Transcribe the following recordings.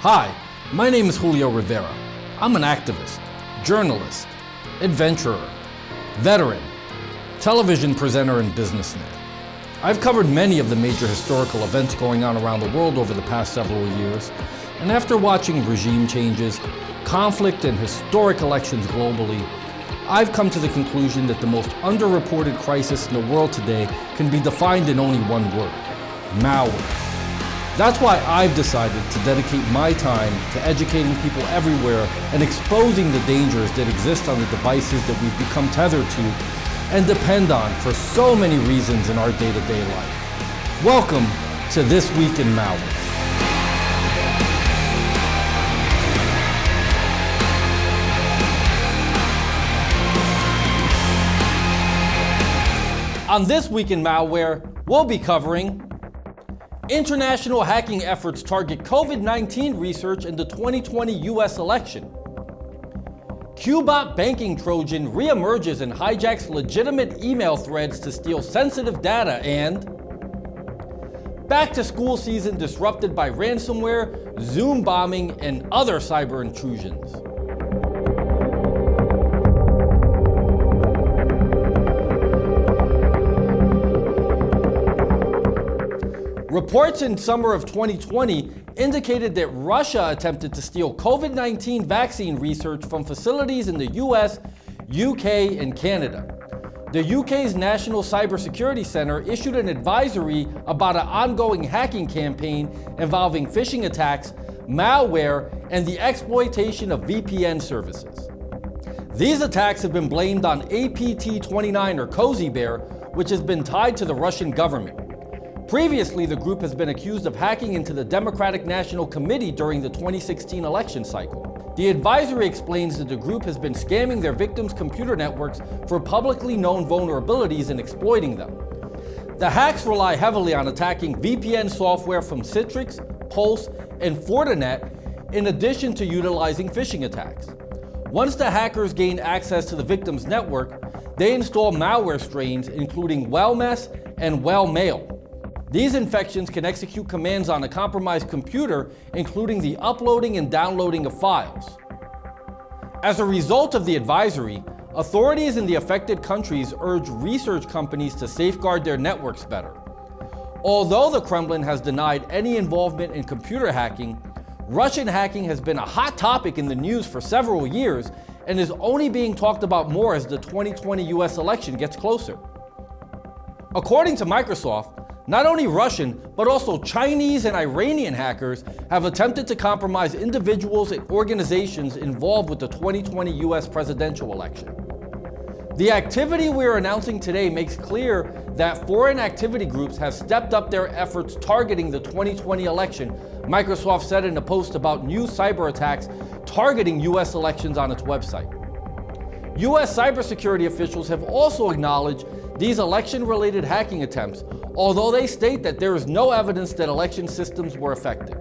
Hi, my name is Julio Rivera. I'm an activist, journalist, adventurer, veteran, television presenter, and businessman. I've covered many of the major historical events going on around the world over the past several years, and after watching regime changes, conflict, and historic elections globally, I've come to the conclusion that the most underreported crisis in the world today can be defined in only one word: malware. That's why I've decided to dedicate my time to educating people everywhere and exposing the dangers that exist on the devices that we've become tethered to and depend on for so many reasons in our day-to-day life. Welcome to This Week in Malware. On This Week in Malware, we'll be covering international hacking efforts target COVID-19 research in the 2020 US election. Qbot banking Trojan reemerges and hijacks legitimate email threads to steal sensitive data, and back to school season disrupted by ransomware, Zoom bombing, and other cyber intrusions. Reports in summer of 2020 indicated that Russia attempted to steal COVID-19 vaccine research from facilities in the US, UK, and Canada. The UK's National Cybersecurity Center issued an advisory about an ongoing hacking campaign involving phishing attacks, malware, and the exploitation of VPN services. These attacks have been blamed on Ep24 or Cozy Bear, which has been tied to the Russian government. Previously, the group has been accused of hacking into the Democratic National Committee during the 2016 election cycle. The advisory explains that the group has been scamming their victims' computer networks for publicly known vulnerabilities and exploiting them. The hacks rely heavily on attacking VPN software from Citrix, Pulse, and Fortinet, in addition to utilizing phishing attacks. Once the hackers gain access to the victim's network, they install malware strains including Wellmess and Wellmail. These infections can execute commands on a compromised computer, including the uploading and downloading of files. As a result of the advisory, authorities in the affected countries urge research companies to safeguard their networks better. Although the Kremlin has denied any involvement in computer hacking, Russian hacking has been a hot topic in the news for several years and is only being talked about more as the 2020 US election gets closer. According to Microsoft, not only Russian, but also Chinese and Iranian hackers have attempted to compromise individuals and organizations involved with the 2020 US presidential election. The activity we're announcing today makes clear that foreign activity groups have stepped up their efforts targeting the 2020 election, Microsoft said in a post about new cyber attacks targeting US elections on its website. US cybersecurity officials have also acknowledged these election-related hacking attempts, although they state that there is no evidence that election systems were affected.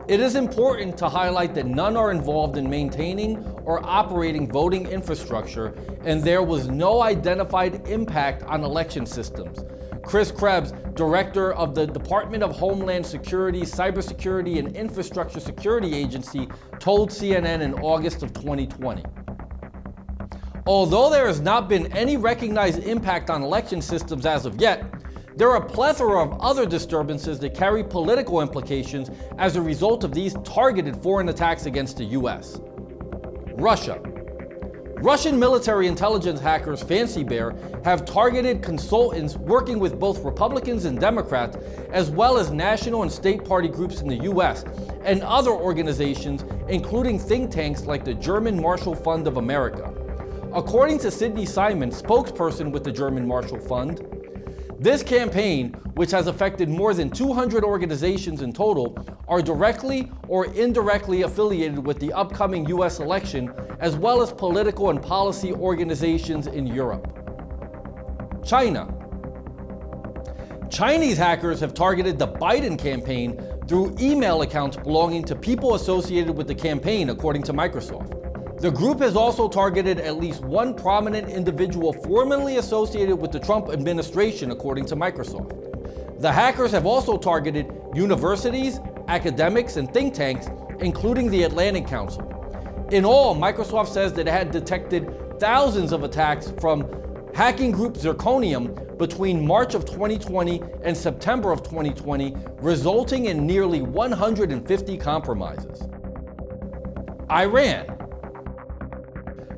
It is important to highlight that none are involved in maintaining or operating voting infrastructure, and there was no identified impact on election systems. Chris Krebs, director of the Department of Homeland Security, Cybersecurity and Infrastructure Security Agency, told CNN in August of 2020. Although there has not been any recognized impact on election systems as of yet, there are a plethora of other disturbances that carry political implications as a result of these targeted foreign attacks against the US. Russia. Russian military intelligence hackers Fancy Bear have targeted consultants working with both Republicans and Democrats, as well as national and state party groups in the US and other organizations, including think tanks like the German Marshall Fund of America. According to Sidney Simon, spokesperson with the German Marshall Fund, this campaign, which has affected more than 200 organizations in total, are directly or indirectly affiliated with the upcoming US election, as well as political and policy organizations in Europe. China. Chinese hackers have targeted the Biden campaign through email accounts belonging to people associated with the campaign, according to Microsoft. The group has also targeted at least one prominent individual formerly associated with the Trump administration, according to Microsoft. The hackers have also targeted universities, academics, and think tanks, including the Atlantic Council. In all, Microsoft says that it had detected thousands of attacks from hacking group Zirconium between March of 2020 and September of 2020, resulting in nearly 150 compromises. Iran.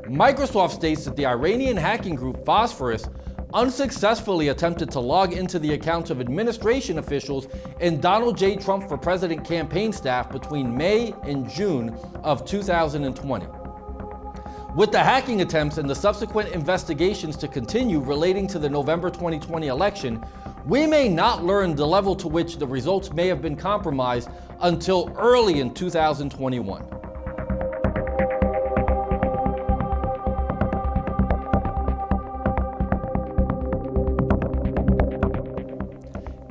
Microsoft states that the Iranian hacking group Phosphorus unsuccessfully attempted to log into the accounts of administration officials and Donald J. Trump for President campaign staff between May and June of 2020. With the hacking attempts and the subsequent investigations to continue relating to the November 2020 election, we may not learn the level to which the results may have been compromised until early in 2021.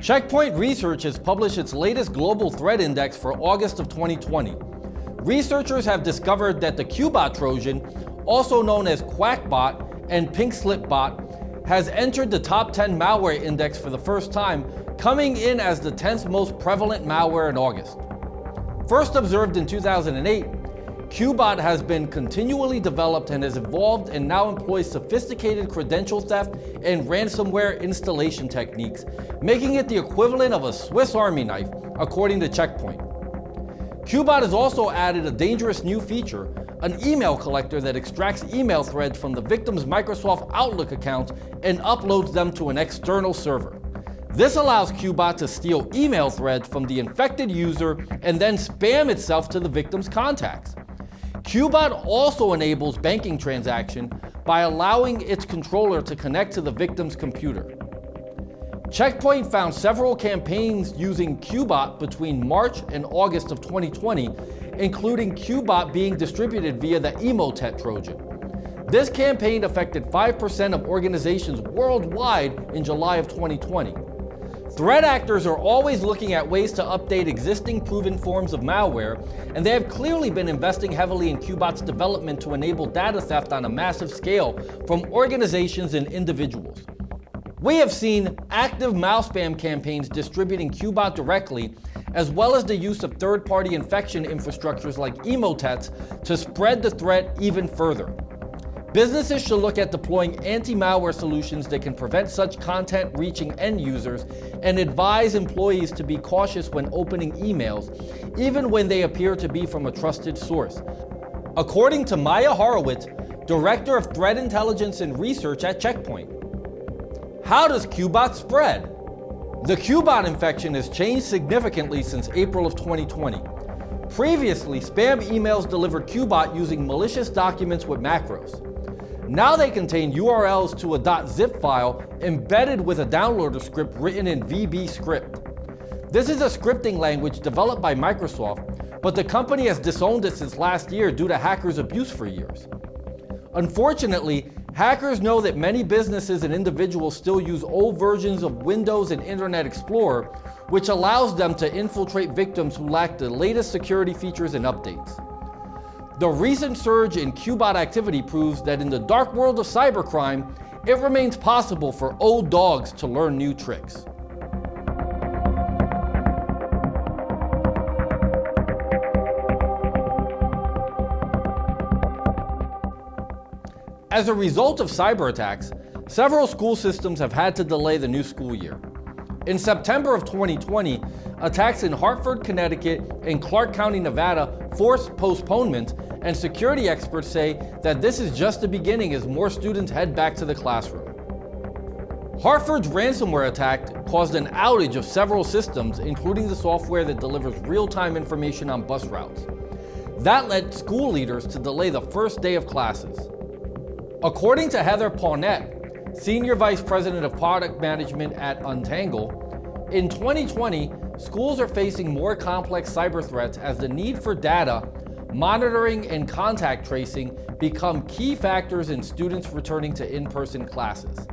Checkpoint Research has published its latest global threat index for August of 2020. Researchers have discovered that the Qbot Trojan, also known as Qbot and Pink Slip Bot, has entered the top 10 malware index for the first time, coming in as the 10th most prevalent malware in August. First observed in 2008, Qbot has been continually developed and has evolved and now employs sophisticated credential theft and ransomware installation techniques, making it the equivalent of a Swiss Army knife, according to Checkpoint. Qbot has also added a dangerous new feature, an email collector that extracts email threads from the victim's Microsoft Outlook accounts and uploads them to an external server. This allows Qbot to steal email threads from the infected user and then spam itself to the victim's contacts. Qbot also enables banking transaction by allowing its controller to connect to the victim's computer. Checkpoint found several campaigns using Qbot between March and August of 2020, including Qbot being distributed via the Emotet Trojan. This campaign affected 5% of organizations worldwide in July of 2020. Threat actors are always looking at ways to update existing proven forms of malware, and they have clearly been investing heavily in Qbot's development to enable data theft on a massive scale from organizations and individuals. We have seen active malspam campaigns distributing Qbot directly, as well as the use of third-party infection infrastructures like Emotets to spread the threat even further. Businesses should look at deploying anti-malware solutions that can prevent such content reaching end users and advise employees to be cautious when opening emails, even when they appear to be from a trusted source. According to Maya Horowitz, Director of Threat Intelligence and Research at Checkpoint. How does Qbot spread? The Qbot infection has changed significantly since April of 2020. Previously, spam emails delivered Qbot using malicious documents with macros. Now they contain URLs to a .zip file embedded with a downloader script written in VB script. This is a scripting language developed by Microsoft, but the company has disowned it since last year due to hackers' abuse for years. Unfortunately, hackers know that many businesses and individuals still use old versions of Windows and Internet Explorer, which allows them to infiltrate victims who lack the latest security features and updates. The recent surge in Qbot activity proves that in the dark world of cybercrime, it remains possible for old dogs to learn new tricks. As a result of cyber attacks, several school systems have had to delay the new school year. In September of 2020, attacks in Hartford, Connecticut, and Clark County, Nevada forced postponement, and security experts say that this is just the beginning as more students head back to the classroom. Hartford's ransomware attack caused an outage of several systems, including the software that delivers real-time information on bus routes. That led school leaders to delay the first day of classes. According to Heather Pawnette, Senior Vice President of Product Management at Untangle, in 2020, schools are facing more complex cyber threats as the need for data, monitoring, and contact tracing become key factors in students returning to in-person classes.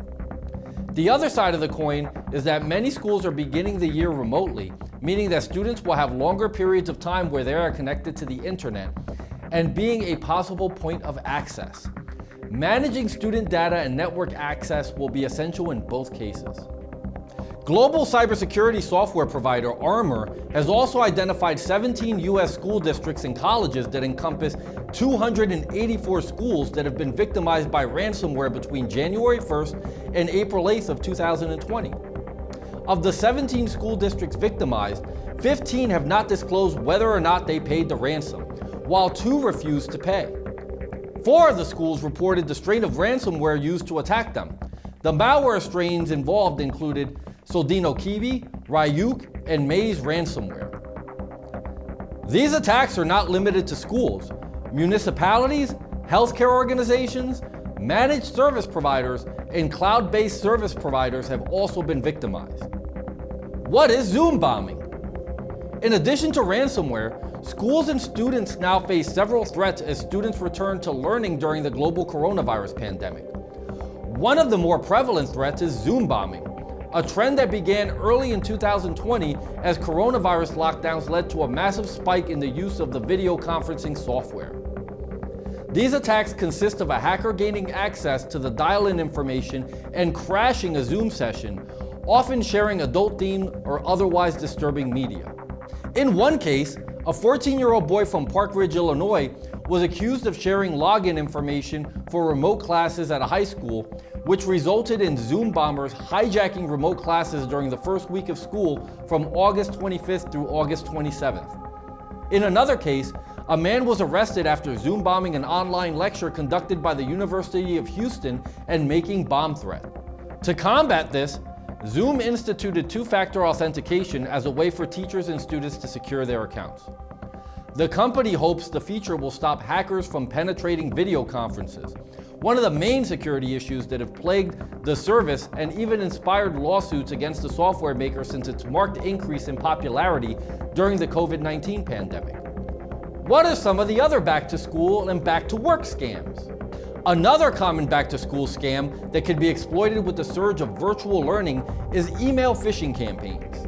The other side of the coin is that many schools are beginning the year remotely, meaning that students will have longer periods of time where they are connected to the internet and being a possible point of access. Managing student data and network access will be essential in both cases. Global cybersecurity software provider Armor has also identified 17 US school districts and colleges that encompass 284 schools that have been victimized by ransomware between January 1st and April 8th of 2020. Of the 17 school districts victimized, 15 have not disclosed whether or not they paid the ransom, while 2 refused to pay. 4 of the schools reported the strain of ransomware used to attack them. The malware strains involved included Soldino Kibi, Ryuk, and Maze ransomware. These attacks are not limited to schools. Municipalities, healthcare organizations, managed service providers, and cloud-based service providers have also been victimized. What is Zoom bombing? In addition to ransomware, schools and students now face several threats as students return to learning during the global coronavirus pandemic. One of the more prevalent threats is Zoom bombing, a trend that began early in 2020 as coronavirus lockdowns led to a massive spike in the use of the video conferencing software. These attacks consist of a hacker gaining access to the dial-in information and crashing a Zoom session, often sharing adult-themed or otherwise disturbing media. In one case, a 14-year-old boy from Park Ridge, Illinois, was accused of sharing login information for remote classes at a high school, which resulted in Zoom bombers hijacking remote classes during the first week of school from August 25th through August 27th. In another case, a man was arrested after Zoom bombing an online lecture conducted by the University of Houston and making bomb threat. To combat this, Zoom instituted two-factor authentication as a way for teachers and students to secure their accounts. The company hopes the feature will stop hackers from penetrating video conferences, one of the main security issues that have plagued the service and even inspired lawsuits against the software maker since its marked increase in popularity during the COVID-19 pandemic. What are some of the other back-to-school and back-to-work scams? Another common back-to-school scam that can be exploited with the surge of virtual learning is email phishing campaigns.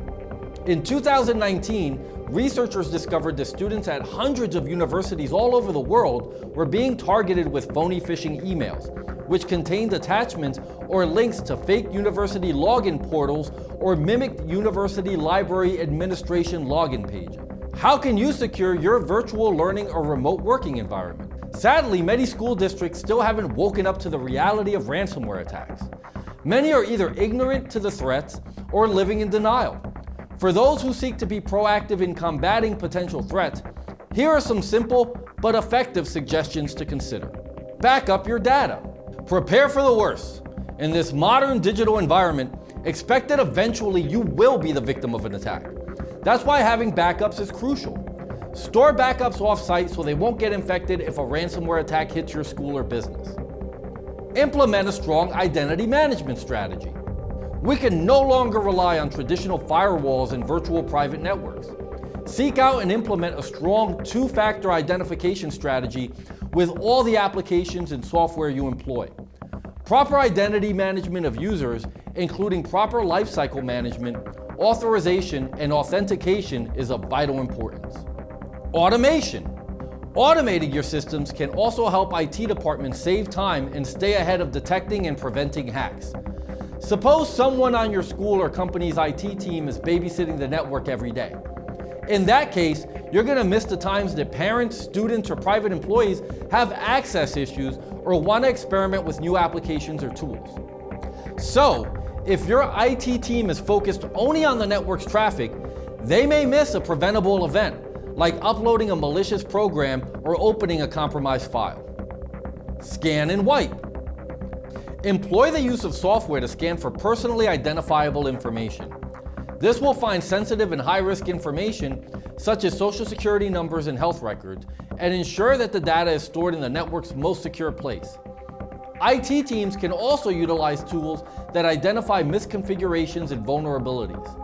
In 2019, researchers discovered that students at hundreds of universities all over the world were being targeted with phony phishing emails, which contained attachments or links to fake university login portals or mimicked university library administration login pages. How can you secure your virtual learning or remote working environment? Sadly, many school districts still haven't woken up to the reality of ransomware attacks. Many are either ignorant to the threats or living in denial. For those who seek to be proactive in combating potential threats, here are some simple but effective suggestions to consider. Back up your data. Prepare for the worst. In this modern digital environment, expect that eventually you will be the victim of an attack. That's why having backups is crucial. Store backups off-site so they won't get infected if a ransomware attack hits your school or business. Implement a strong identity management strategy. We can no longer rely on traditional firewalls and virtual private networks. Seek out and implement a strong two-factor identification strategy with all the applications and software you employ. Proper identity management of users, including proper lifecycle management, authorization, and authentication is of vital importance. Automation. Automating your systems can also help IT departments save time and stay ahead of detecting and preventing hacks. Suppose someone on your school or company's IT team is babysitting the network every day. In that case, you're going to miss the times that parents, students, or private employees have access issues or want to experiment with new applications or tools. So, if your IT team is focused only on the network's traffic, they may miss a preventable event, like uploading a malicious program or opening a compromised file. Scan and wipe. Employ the use of software to scan for personally identifiable information. This will find sensitive and high-risk information, such as social security numbers and health records, and ensure that the data is stored in the network's most secure place. IT teams can also utilize tools that identify misconfigurations and vulnerabilities.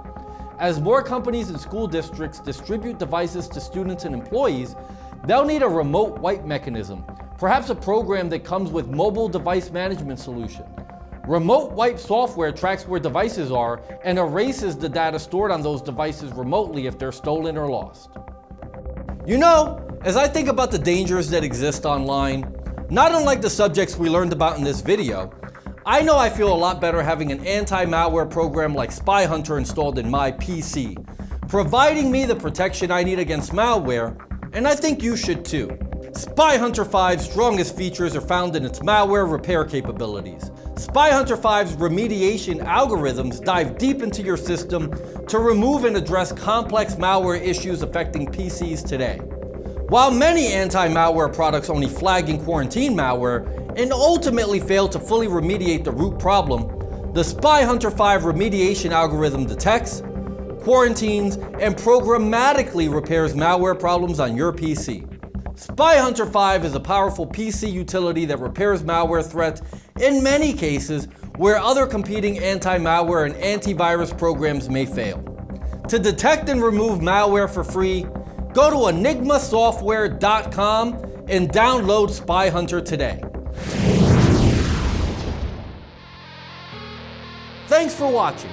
As more companies and school districts distribute devices to students and employees, they'll need a remote wipe mechanism, perhaps a program that comes with mobile device management solution. Remote wipe software tracks where devices are and erases the data stored on those devices remotely if they're stolen or lost. You know, as I think about the dangers that exist online, not unlike the subjects we learned about in this video, I know I feel a lot better having an anti-malware program like SpyHunter installed in my PC, providing me the protection I need against malware, and I think you should too. SpyHunter 5's strongest features are found in its malware repair capabilities. SpyHunter 5's remediation algorithms dive deep into your system to remove and address complex malware issues affecting PCs today. While many anti-malware products only flag and quarantine malware and ultimately fail to fully remediate the root problem, the SpyHunter 5 remediation algorithm detects, quarantines, and programmatically repairs malware problems on your PC. SpyHunter 5 is a powerful PC utility that repairs malware threats in many cases where other competing anti-malware and antivirus programs may fail. To detect and remove malware for free, go to enigmasoftware.com and download SpyHunter today. Thanks for watching.